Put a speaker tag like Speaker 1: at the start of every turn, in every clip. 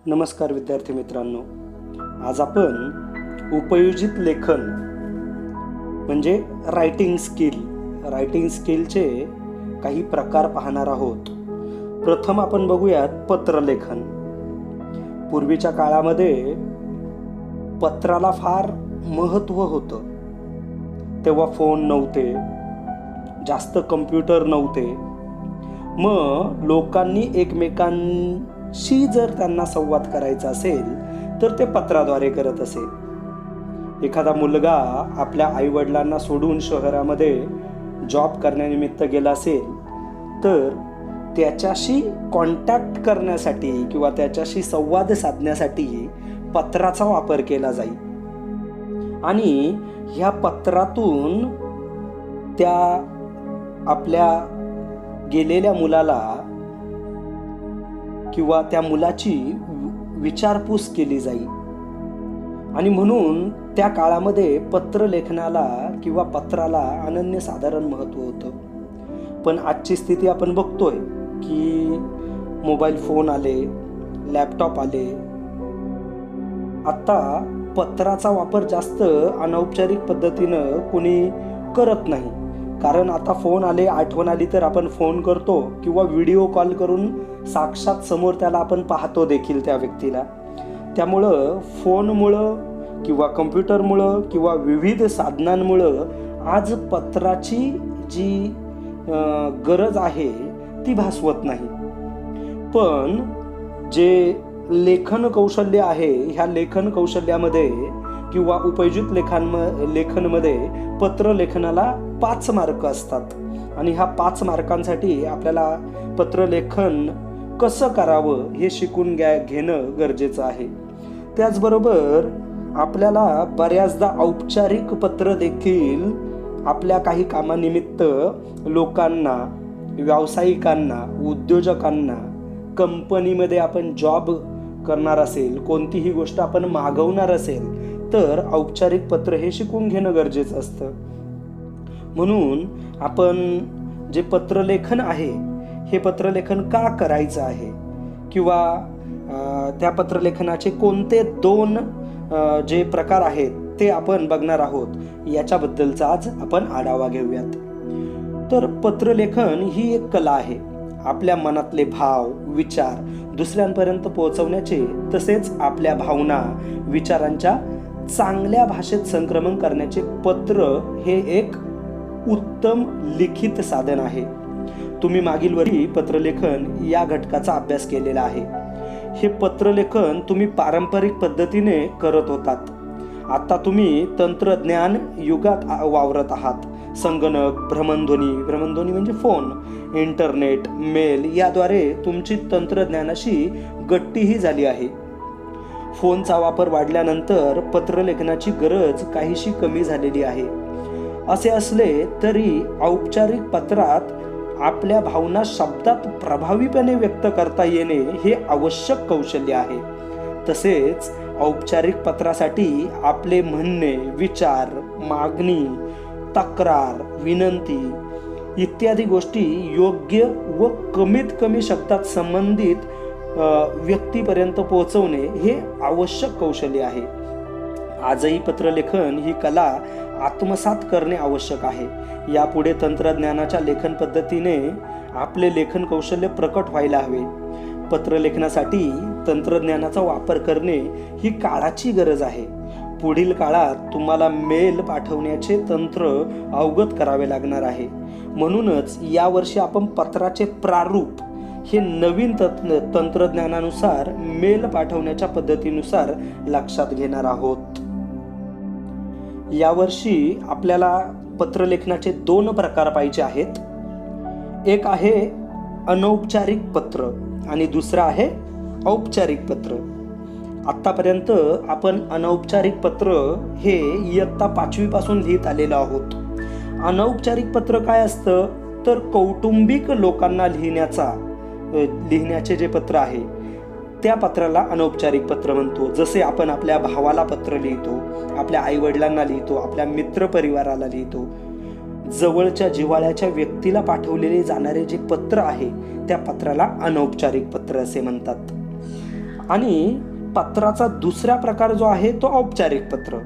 Speaker 1: नमस्कार विद्यार्थी मित्रांनो, आज आपण उपयोजित लेखन म्हणजे रायटिंग स्किलचे काही प्रकार पाहणार आहोत. प्रथम आपण बघूयात पत्रलेखन. पूर्वीच्या काळामध्ये पत्राला फार महत्त्व होतं. तेव्हा फोन नव्हते, जास्त कम्प्युटर नव्हते. मग लोकांनी एकमेकांशी जर त्यांना संवाद करायचा असेल तर ते पत्राद्वारे करत असे. एखादा मुलगा आपल्या आईवडिलांना सोडून शहरामध्ये जॉब करण्यानिमित्त गेला असेल तर त्याच्याशी कॉन्टॅक्ट करण्यासाठी किंवा त्याच्याशी संवाद साधण्यासाठी पत्राचा वापर केला जाईल आणि ह्या पत्रातून त्या आपल्या गेलेल्या मुलाला किंवा त्या मुलाची विचारपूस केली जाईल. आणि म्हणून त्या काळामध्ये पत्रलेखनाला किंवा पत्राला अनन्यसाधारण महत्त्व होतं. पण आजची स्थिती आपण बघतोय की मोबाईल फोन आले, लॅपटॉप आले. आता पत्राचा वापर जास्त अनौपचारिक पद्धतीनं कोणी करत नाही. कारण आता फोन आले, आठवण आली तर आपण फोन करतो किंवा व्हिडिओ कॉल करून साक्षात समोर त्याला आपण पाहतो देखील त्या व्यक्तीला. त्यामुळं फोनमुळं किंवा कम्प्युटरमुळं किंवा विविध साधनांमुळं आज पत्राची जी गरज आहे ती भासवत नाही. पण जे लेखन कौशल्य आहे, ह्या लेखन कौशल्यामध्ये किंवा उपयोजित लेखनमध्ये पत्रलेखनाला 5 मार्क असतात आणि ह्या 5 मार्कांसाठी आपल्याला पत्रलेखन कसं करावं हे शिकून घेणं गरजेचं आहे. त्याचबरोबर आपल्याला बऱ्याचदा औपचारिक पत्र देखील आपल्या काही कामानिमित्त लोकांना, व्यावसायिकांना, उद्योजकांना, कंपनीमध्ये आपण जॉब करणार असेल, कोणतीही गोष्ट आपण मागवणार असेल तर औपचारिक पत्र हे शिकून घेणं गरजेचं असतं. म्हणून आपण जे पत्रलेखन आहे हे पत्रलेखन का करायचं आहे किंवा त्या पत्रलेखनाचे कोणते 2 जे प्रकार आहेत ते आपण बघणार आहोत, याच्याबद्दलचा आज आपण आढावा घेऊयात. तर पत्रलेखन ही एक कला आहे. आपल्या मनातले भाव, विचार दुसऱ्यांपर्यंत पोहोचवण्याचे, तसेच आपल्या भावना, विचारांच्या चांगल्या भाषेत संक्रमण करण्याचे पत्र हे एक उत्तम लिखित साधन आहे. तुम्ही मागील वर्षी पत्रलेखन या घटकाचा अभ्यास केलेला आहे. हे पत्रलेखन तुम्ही पारंपरिक पद्धतीने करत होतात. आता तुम्ही तंत्रज्ञान युगात वावरत आहात. संगणक, भ्रमणध्वनी म्हणजे फोन, इंटरनेट, मेल याद्वारे तुमची तंत्रज्ञानाशी गट्टीही झाली आहे. फोनचा वापर वाढल्यानंतर पत्रलेखनाची गरज काहीशी कमी झालेली आहे. असे असले तरी औपचारिक पत्रात आपल्या भावना शब्दात प्रभावीपणे व्यक्त करता येणे हे आवश्यक कौशल्य आहे. तसेच औपचारिक पत्रासाठी आपले म्हणणे, विचार, मागणी, तक्रार, विनंती इत्यादी गोष्टी योग्य व कमीत कमी शब्दात संबंधित व्यक्तीपर्यंत पोहोचवणे हे आवश्यक कौशल्य आहे. आजही पत्रलेखन ही कला आत्मसात करणे आवश्यक आहे. यापुढे तंत्रज्ञानाच्या लेखन पद्धतीने आपले लेखन कौशल्य प्रकट व्हायला हवे. पत्रलेखनासाठी तंत्रज्ञानाचा वापर करणे ही काळाची गरज आहे. पुढील काळात तुम्हाला मेल पाठवण्याचे तंत्र अवगत करावे लागणार आहे. म्हणूनच यावर्षी आपण पत्राचे प्रारूप हे नवीन तंत्रज्ञानानुसार मेल पाठवण्याच्या पद्धतीनुसार लक्षात घेणार आहोत. यावर्षी आपल्याला पत्रलेखनाचे 2 प्रकार पाहिजे आहेत. एक आहे अनौपचारिक पत्र आणि दुसरा आहे औपचारिक पत्र. आतापर्यंत आपण अनौपचारिक पत्र हे इयत्ता 5वी पासून लिहित आलेलो आहोत. अनौपचारिक पत्र काय असतं तर कौटुंबिक लोकांना लिहिण्याचे जे पत्र आहे त्या पत्राला अनौपचारिक पत्र म्हणतो. जसे आपण आपल्या भावाला पत्र लिहितो, आपल्या आईवडिलांना लिहितो, आपल्या मित्रपरिवाराला लिहितो. जवळच्या जिव्हाळ्याच्या व्यक्तीला पाठवलेले जाणारे जे पत्र आहे त्या पत्राला अनौपचारिक पत्र असे म्हणतात. आणि पत्राचा दुसरा प्रकार जो आहे तो औपचारिक पत्र.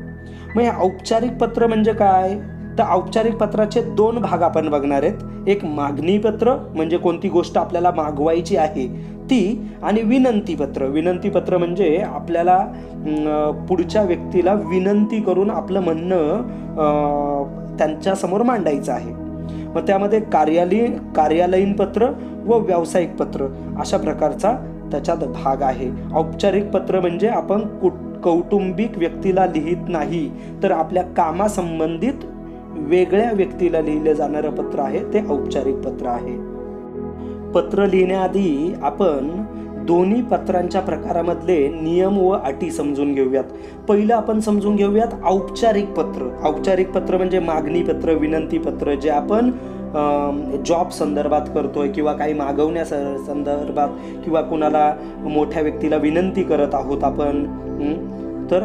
Speaker 1: मग हे औपचारिक पत्र म्हणजे काय, तर औपचारिक पत्राचे दोन भाग आपण बघणार आहेत. एक मागणी पत्र म्हणजे कोणती गोष्ट आपल्याला मागवायची आहे ती, आणि विनंती पत्र. विनंती पत्र म्हणजे आपल्याला पुढच्या व्यक्तीला विनंती करून आपलं म्हणणं त्यांच्यासमोर मांडायचं आहे. मग त्यामध्ये कार्यालयीन पत्र व व्यावसायिक पत्र अशा प्रकारचा त्याच्यात भाग आहे. औपचारिक पत्र म्हणजे आपण कौटुंबिक व्यक्तीला लिहित नाही, तर आपल्या कामासंबंधित वेगळ्या व्यक्तीला लिहिलं जाणारं पत्र आहे ते औपचारिक पत्र आहे. पत्र लिहिण्याआधी आपण दोन्ही पत्रांच्या प्रकारामधले नियम व अटी समजून घेऊयात. पहिलं आपण समजून घेऊयात औपचारिक पत्र. औपचारिक पत्र म्हणजे मागणी पत्र, विनंती पत्र, जे आपण जॉब संदर्भात करतोय किंवा काही मागवण्या संदर्भात किंवा कुणाला मोठ्या व्यक्तीला विनंती करत आहोत आपण, तर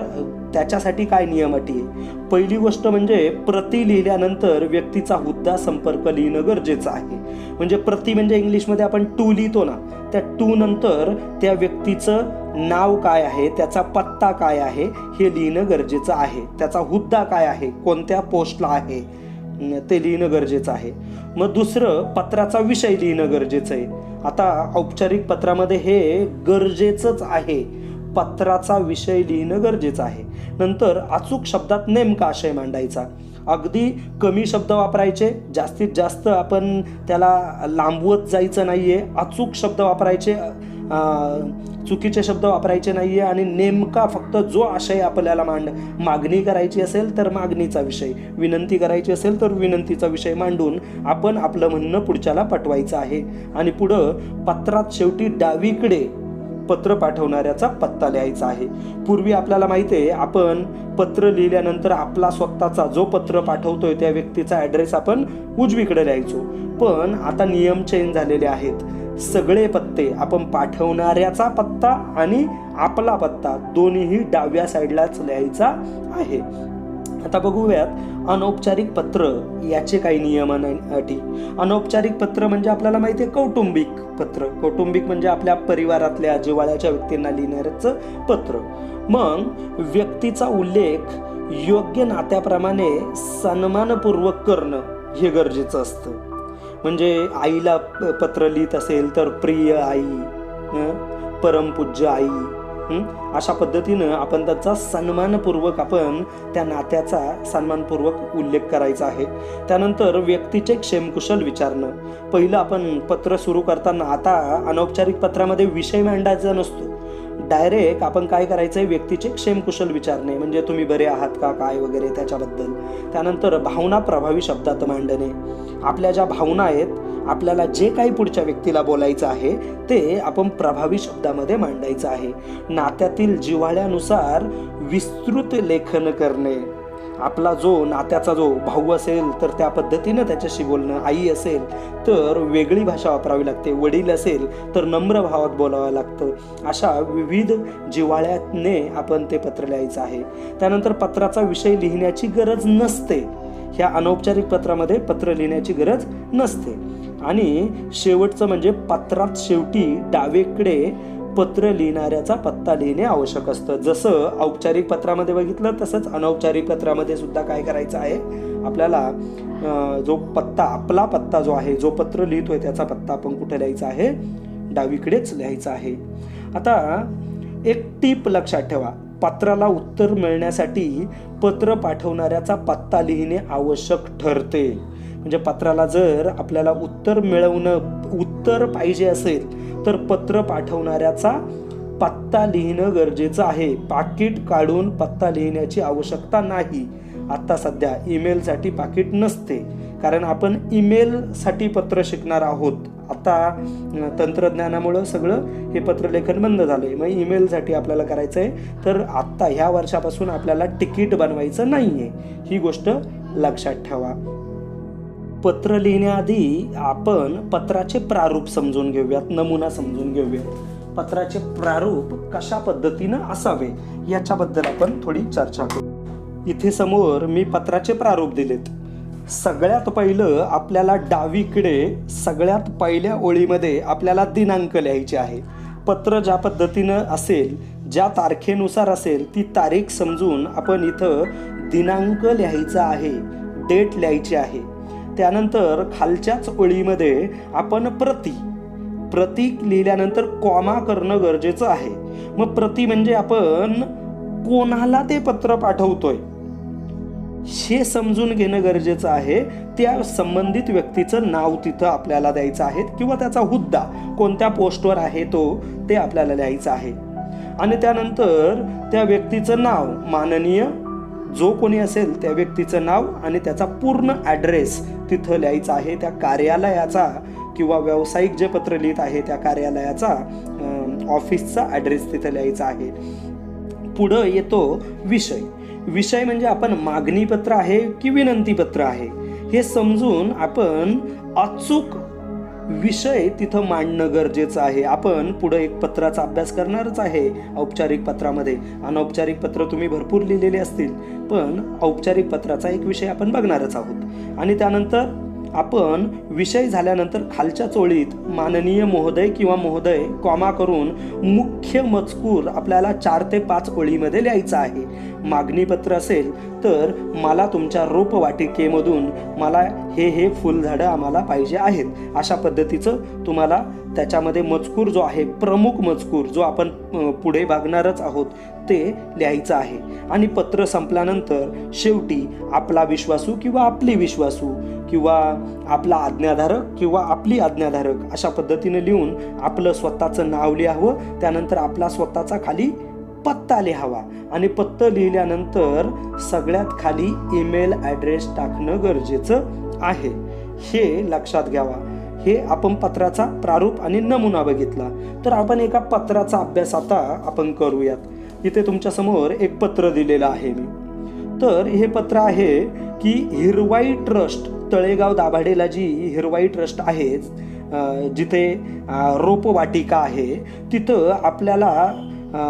Speaker 1: त्याच्यासाठी काय नियम अटी आहे. पहिली गोष्ट म्हणजे प्रति लिहिल्यानंतर व्यक्तीचा हुद्दा संपर्क लिहिणं गरजेचं आहे. म्हणजे प्रति म्हणजे इंग्लिशमध्ये आपण टू लिहितो ना, त्या टू नंतर त्या व्यक्तीचं नाव काय आहे, त्याचा पत्ता काय आहे हे लिहिणं गरजेचं आहे. त्याचा हुद्दा काय आहे, कोणत्या पोस्टला आहे ते लिहिणं गरजेचं आहे. मग दुसरं, पत्राचा विषय लिहिणं गरजेचं आहे. आता औपचारिक पत्रामध्ये हे गरजेचंच आहे, पत्राचा विषय लिहिणं गरजेचं आहे. नंतर अचूक शब्दात नेमका आशय मांडायचा. अगदी कमी शब्द वापरायचे, जास्तीत जास्त आपण त्याला लांबवत जायचं नाहीये. अचूक शब्द वापरायचे, चुकीचे शब्द वापरायचे नाहीये. आणि नेमका फक्त जो आशय आपल्याला मागणी करायची असेल तर मागणीचा विषय, विनंती करायची असेल तर विनंतीचा विषय मांडून आपण आपलं म्हणणं पुढच्याला पटवायचं आहे. आणि पुढं पत्रात शेवटी डावीकडे पत्र पाठवणाऱ्याचा पत्ता लिहायचा आहे. पूर्वी आपल्याला माहिती आहे, आपण पत्र लिहिल्यानंतर आपला स्वतःचा जो पत्र पाठवतोय त्या व्यक्तीचा ॲड्रेस आपण उजवीकडे लिहायचो. पण आता नियम चेंज झालेले आहेत. सगळे पत्ते आपण पाठवणाऱ्याचा पत्ता आणि आपला पत्ता दोन्हीही डाव्या साईडलाच लिहायचा आहे. आता बघूयात अनौपचारिक पत्र याचे काही नियम आणि अटी. अनौपचारिक पत्र म्हणजे आपल्याला माहिती आहे कौटुंबिक पत्र. कौटुंबिक म्हणजे आपल्या परिवारातल्या जिव्हाळ्याच्या व्यक्तींना लिहिणाऱ्याचं पत्र. मग व्यक्तीचा उल्लेख योग्य नात्याप्रमाणे सन्मानपूर्वक करणं हे गरजेचं असतं. म्हणजे आईला पत्र लिहित असेल तर प्रिय आई, परमपूज्य आई, अशा पद्धतीनं आपण त्याचा सन्मानपूर्वक आपण त्या नात्याचा सन्मानपूर्वक उल्लेख करायचा आहे. त्यानंतर व्यक्तीचे क्षेमकुशल विचारणं. पहिलं आपण पत्र सुरू करताना, आता अनौपचारिक पत्रामध्ये विषय मांडायचा नसतो, डायरेक्ट आपण काय करायचंय, व्यक्तीचे क्षेमकुशल विचारणे. म्हणजे तुम्ही बरे आहात का, काय वगैरे त्याच्याबद्दल. त्यानंतर भावना प्रभावी शब्दात मांडणे. आपल्या ज्या भावना आहेत, आपल्याला जे काही पुढच्या व्यक्तीला बोलायचं आहे ते आपण प्रभावी शब्दामध्ये मांडायचं आहे. नात्यातील जिव्हाळ्यानुसार विस्तृत लेखन करणे. आपला जो नात्याचा जो भाऊ असेल तर त्या पद्धतीनं त्याच्याशी बोलणं, आई असेल तर वेगळी भाषा वापरावी लागते, वडील असेल तर नम्र भावात बोलावं लागतं. अशा विविध जिव्हाळ्याने आपण ते पत्र लिहायचं आहे. त्यानंतर पत्राचा विषय लिहिण्याची गरज नसते. ह्या अनौपचारिक पत्रामध्ये पत्र लिहिण्याची गरज नसते. आणि शेवटचं म्हणजे पत्रात शेवटी डावीकडे पत्र लिहिणाऱ्याचा पत्ता लिहिणे आवश्यक असतं. जसं औपचारिक पत्रामध्ये बघितलं तसंच अनौपचारिक पत्रामध्ये सुद्धा काय करायचं आहे, आपल्याला जो पत्ता, आपला पत्ता जो आहे, जो पत्र लिहितोय त्याचा पत्ता आपण कुठे लिहायचा आहे, डावीकडेच लिहायचा आहे. आता एक टीप लक्षात ठेवा, पत्राला उत्तर मिळण्यासाठी पत्र पाठवणाऱ्याचा पत्ता लिहिणे आवश्यक ठरते. म्हणजे पत्राला जर आपल्याला उत्तर पाहिजे असेल तर पत्र पाठवणाऱ्याचा पत्ता लिहिणं गरजेचं आहे. पाकिट काढून पत्ता लिहिण्याची आवश्यकता नाही. आता सध्या ईमेलसाठी पाकिट नसते, कारण आपण ईमेलसाठी पत्र शिकणार आहोत. आता तंत्रज्ञानामुळं सगळं हे पत्रलेखन बंद झालंय. मग ईमेलसाठी आपल्याला करायचं आहे तर आत्ता ह्या वर्षापासून आपल्याला तिकीट बनवायचं नाहीये. ही गोष्ट लक्षात ठेवा. पत्र लिहिण्याआधी आपण पत्राचे प्रारूप समजून घेऊयात, नमुना समजून घेऊयात. पत्राचे प्रारूप कशा पद्धतीनं असावे याच्याबद्दल आपण थोडी चर्चा करू. इथे समोर मी पत्राचे प्रारूप दिलेत. सगळ्यात पहिलं आपल्याला डावीकडे सगळ्यात पहिल्या ओळीमध्ये आपल्याला दिनांक लिहायचे आहे. पत्र ज्या पद्धतीनं असेल, ज्या तारखेनुसार असेल ती तारीख समजून आपण इथं दिनांक लिहायचा आहे, डेट लिहायची आहे. त्यानंतर खालच्याच ओळीमध्ये आपण प्रतीक लिहिल्यानंतर कॉमा करणं गरजेचं आहे. मग प्रती म्हणजे आपण कोणाला ते पत्र पाठवतोय हे समजून घेणं गरजेचं आहे. त्या संबंधित व्यक्तीचं नाव तिथं आपल्याला द्यायचं आहे किंवा त्याचा हुद्दा कोणत्या पोस्टवर आहे ते आपल्याला लिहायचं आहे. आणि त्यानंतर त्या व्यक्तीचं नाव, माननीय जो कोणी असेल त्या व्यक्तीचं नाव आणि त्याचा पूर्ण ॲड्रेस तिथं लिहायचा आहे. त्या कार्यालयाचा किंवा व्यावसायिक जे पत्र लिहित आहे त्या कार्यालयाचा ऑफिसचा ॲड्रेस तिथं लिहायचा आहे. पुढं येतो विषय म्हणजे आपण मागणी पत्र आहे की विनंती पत्र आहे हे समजून आपण अचूक विषय तिथं मांडणं गरजेचं आहे. आपण पुढे एक पत्राचा अभ्यास करणारच आहे औपचारिक पत्रामध्ये. अनौपचारिक पत्र तुम्ही भरपूर लिहिलेले असतील, पण औपचारिक पत्राचा एक विषय आपण बघणारच आहोत. आणि त्यानंतर आपण विषय झाल्यानंतर खालच्या चोळीत माननीय महोदय किंवा महोदय कॉमा करून मुख्य मजकूर आपल्याला 4 ते 5 ओळीमध्ये लिहायचा आहे. मागणी पत्र असेल तर मला तुमच्या रोपवाटिकेमधून मला हे फुलझाडं आम्हाला पाहिजे आहेत, अशा पद्धतीचं तुम्हाला त्याच्यामध्ये मजकूर जो आहे, प्रमुख मजकूर जो आपण पुढे बघणारच आहोत ते लिहायचं आहे. आणि पत्र संपल्यानंतर शेवटी आपला विश्वासू किंवा आपली विश्वासू किंवा आपला आज्ञाधारक किंवा आपली आज्ञाधारक अशा पद्धतीने लिहून आपलं स्वतःचं नाव लिहावं. त्यानंतर आपला स्वतःचा खाली पत्ता लिहावा आणि पत्ता लिहिल्यानंतर सगळ्यात खाली ईमेल ॲड्रेस टाकणं गरजेचं आहे. हे लक्षात घ्यावा. हे आपण पत्राचा प्रारूप आणि नमुना बघितला. तर आपण एका पत्राचा अभ्यास आता आपण करूयात. इथे तुमच्या समोर एक पत्र दिलेलं आहे मी. तर हे पत्र आहे की हिरवाई ट्रस्ट तळेगाव दाभाडेला जी हिरवाई ट्रस्ट आहे, जिथे रोपवाटिका आहे, तिथं आपल्याला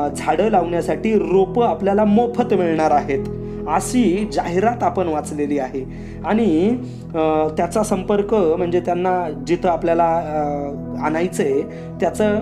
Speaker 1: झाडं लावण्यासाठी रोपं आपल्याला मोफत मिळणार आहेत अशी जाहिरात आपण वाचलेली आहे. आणि त्याचा संपर्क म्हणजे त्यांना जिथं आपल्याला आणायचं आहे त्याचं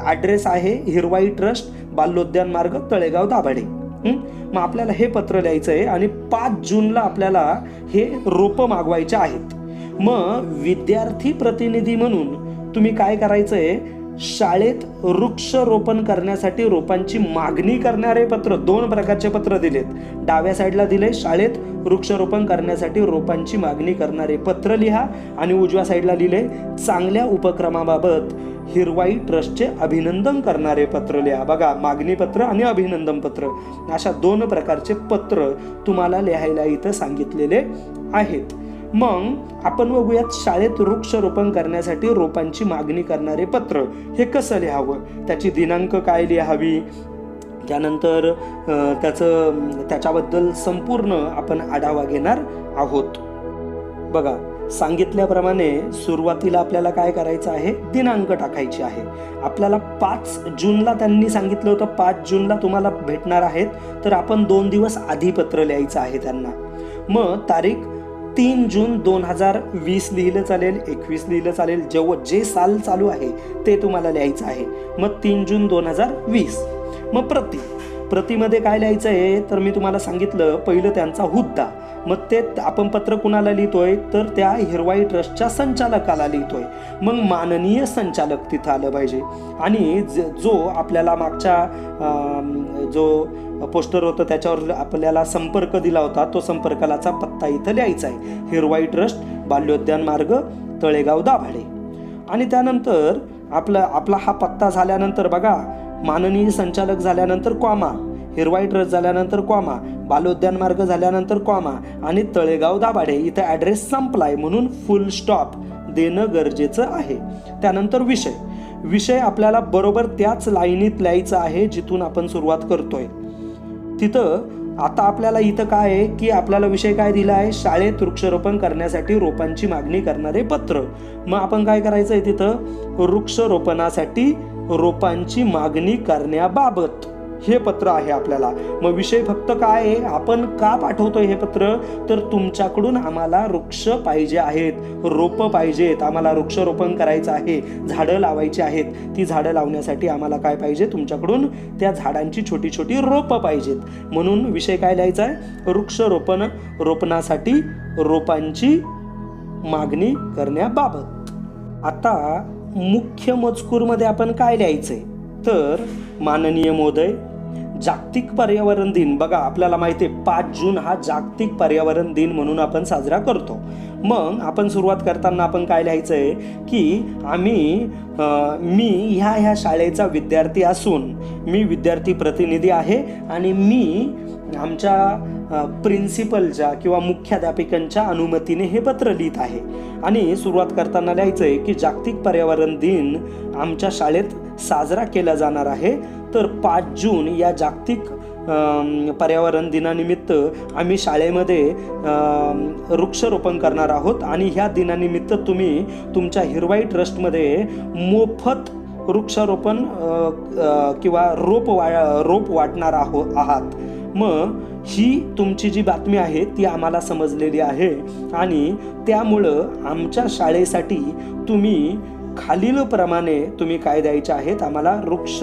Speaker 1: ॲड्रेस आहे हिरवाई ट्रस्ट, बाल्योद्यान मार्ग, तळेगाव दाभाडे. मग आपल्याला हे पत्र लिहायचं आहे आणि 5 जूनला आपल्याला हे रोपं मागवायचे आहेत. मग विद्यार्थी प्रतिनिधी म्हणून तुम्ही काय करायचं आहे, शाळेत वृक्षारोपण करण्यासाठी रोपांची मागणी करणारे पत्र, 2 प्रकारचे पत्र दिलेत. डाव्या साईडला दिले शाळेत वृक्षारोपण करण्यासाठी रोपांची मागणी करणारे पत्र लिहा आणि उजव्या साईडला लिहिले चांगल्या उपक्रमाबाबत हिरवाई ट्रस्टचे अभिनंदन करणारे पत्र लिहा. बघा, मागणी पत्र आणि अभिनंदन पत्र अशा 2 प्रकारचे पत्र तुम्हाला लिहायला इथं सांगितलेले आहेत. मग आपण बघूयात शाळेत वृक्षारोपण करण्यासाठी रोपांची मागणी करणारे पत्र हे कसं लिहावं, त्याची दिनांक काय लिहावी, त्यानंतर त्याच्याबद्दल संपूर्ण आपण आढावा घेणार आहोत. बघा, सांगितल्याप्रमाणे सुरुवातीला आपल्याला काय करायचं आहे, दिनांक टाकायची आहे. आपल्याला 5 जूनला त्यांनी सांगितलं होतं 5 जूनला तुम्हाला भेटणार आहेत, तर आपण 2 दिवस आधी पत्र लिहायचं आहे त्यांना. मग तारीख 3 जून 2020 लिहिलं चालेल, 21 लिहिलं चालेल, जे साल चालू आहे ते तुम्हाला लिहायचं आहे. मग 3 जून 2020. मग प्रतीमध्ये काय लिहायचं आहे, तर मी तुम्हाला सांगितलं पहिलं त्यांचा हुद्दा. मग ते आपण पत्र कुणाला लिहितोय, तर त्या हिरवाई ट्रस्टच्या संचालकाला लिहितोय. मग माननीय संचालक तिथं आलं पाहिजे. आणि जो आपल्याला मागच्या जो पोस्टर होतं त्याच्यावर आपल्याला संपर्क दिला होता, तो संपर्कालाचा पत्ता इथं लिहायचा आहे, हिरवाई ट्रस्ट, बाल्योद्यान मार्ग, तळेगाव दाभाडे. आणि त्यानंतर आपला हा पत्ता झाल्यानंतर बघा, माननीय संचालक झाल्यानंतर कॉमा, हिरवाई ट्रस्ट झाल्यानंतर कॉमा, बालोद्यान मार्ग झाल्यानंतर कॉमा आणि तळेगाव दाभाडे इथं ॲड्रेस संपलाय म्हणून फुल स्टॉप देणं गरजेचं आहे. त्यानंतर विषय आपल्याला बरोबर त्याच लाईनीत लिहायचा आहे जिथून आपण सुरुवात करतोय. तिथं आता आपल्याला इथं काय आहे की आपल्याला विषय काय दिला आहे, शाळेत वृक्षारोपण करण्यासाठी रोपांची मागणी करणारे पत्र. मग आपण काय करायचं आहे, तिथं वृक्षारोपणासाठी रोपांची मागणी करण्याबाबत हे पत्र आहे आपल्याला. मग विषय फक्त काय आहे, आपण का पाठवतोय हे पत्र, तर तुमच्याकडून आम्हाला वृक्ष पाहिजे आहेत, रोपं पाहिजेत, आम्हाला वृक्षारोपण करायचं आहे, झाडं लावायची आहेत. ती झाडं लावण्यासाठी आम्हाला काय पाहिजे, तुमच्याकडून त्या झाडांची छोटी छोटी रोपं पाहिजेत. म्हणून विषय काय लिहायचा आहे, रोपणासाठी रोपांची मागणी करण्याबाबत. आता मुख्य मजकूरमध्ये आपण काय लिहायचंय, तर माननीय महोदय, जागतिक पर्यावरण दिन, बघा आपल्याला माहिती आहे 5 जून हा जागतिक पर्यावरण दिन म्हणून आपण साजरा करतो. मग आपण सुरुवात करताना आपण काय लिहायचंय की मी ह्या शाळेचा विद्यार्थी असून मी विद्यार्थी प्रतिनिधी आहे आणि मी आमच्या प्रिन्सिपलच्या किंवा मुख्याध्यापिकांच्या अनुमतीने हे पत्र लिहित आहे. आणि सुरुवात करताना लिहायचंय की जागतिक पर्यावरण दिन आमच्या शाळेत साजरा केला जाणार आहे. तर 5 जून या जागतिक पर्यावरण दिनानिमित्त आम्ही शाळेमध्ये वृक्षारोपण करणार आहोत आणि ह्या दिनानिमित्त तुम्ही तुमच्या हिरवाई ट्रस्टमध्ये मोफत वृक्षारोपण किंवा रोप वाटणार आहात. मग ही तुमची जी बातमी आहे ती आम्हाला समजलेली आहे आणि त्यामुळं आमच्या शाळेसाठी तुम्ही खालीलप्रमाणे तुम्ही काय द्यायचे आहेत, आम्हाला वृक्ष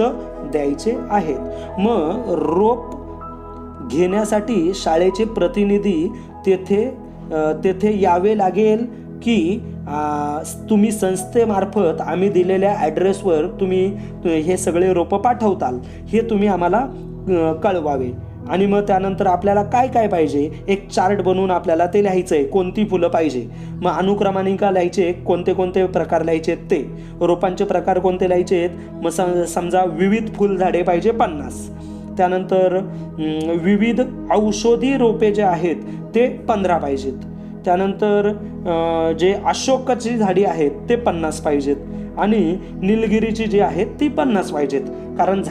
Speaker 1: द्यायचे आहेत. मग रोप घेण्यासाठी शाळेचे प्रतिनिधी तेथे यावे लागेल की तुम्ही संस्थेमार्फत आम्ही दिलेल्या ॲड्रेसवर तुम्ही हे सगळे रोपं पाठवताल, हे तुम्ही आम्हाला कळवावे. आणि मग त्यानंतर आपल्याला काय काय पाहिजे, एक चार्ट बनवून आपल्याला ते लिहायचं आहे, कोणती फुलं पाहिजे. मग अनुक्रमानिका लिहायचे, कोणते कोणते प्रकार लिहायचे आहेत ते, रोपांचे प्रकार कोणते लिहायचे आहेत. मग समजा विविध फुलझाडे पाहिजे 50, त्यानंतर विविध औषधी रोपे जे आहेत ते 15 पाहिजेत, त्यानंतर जे अशोकाची झाडी आहेत ते 50 पाहिजेत आणि निलगिरीची जी आहेत ती 50 पाहिजेत. कारण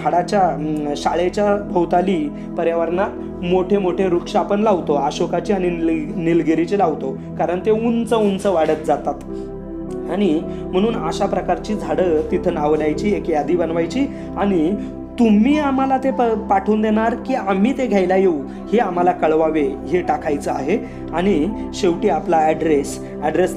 Speaker 1: शाळेच्या भोवताली पर्यावरणात मोठे मोठे वृक्ष आपण लावतो, अशोकाची आणि निलगिरीचे लावतो, कारण ते उंच उंच वाढत जातात. आणि म्हणून अशा प्रकारची झाडं तिथं नावं लिहायची, एक यादी बनवायची आणि तुम्ही आम्हाला ते पाठवून देणार की आम्ही ते घ्यायला येऊ, हे आम्हाला कळवावे, हे टाकायचं आहे. आणि शेवटी आपला ॲड्रेस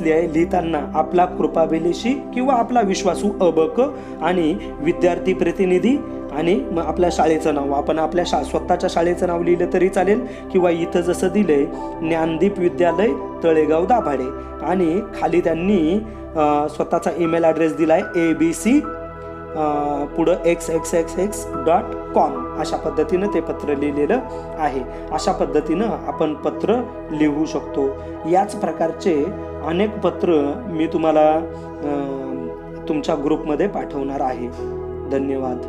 Speaker 1: लिहिताना आपला कृपाबिलेशी किंवा आपला विश्वासू अबक आणि विद्यार्थी प्रतिनिधी आणि मग आपल्या शाळेचं नाव, आपण आपल्या स्वतःच्या शाळेचं नाव लिहिलं तरी चालेल किंवा इथं जसं दिलंय ज्ञानदीप विद्यालय तळेगाव दाभाडे आणि खाली त्यांनी स्वतःचा ईमेल ॲड्रेस दिलाय abc पुढं xxxx.com, अशा पद्धतीनं ते पत्र लिहिलेलं आहे. अशा पद्धतीनं आपण पत्र लिहू शकतो. याच प्रकारचे अनेक पत्र मी तुम्हाला तुमच्या ग्रुपमध्ये पाठवणार आहे. धन्यवाद.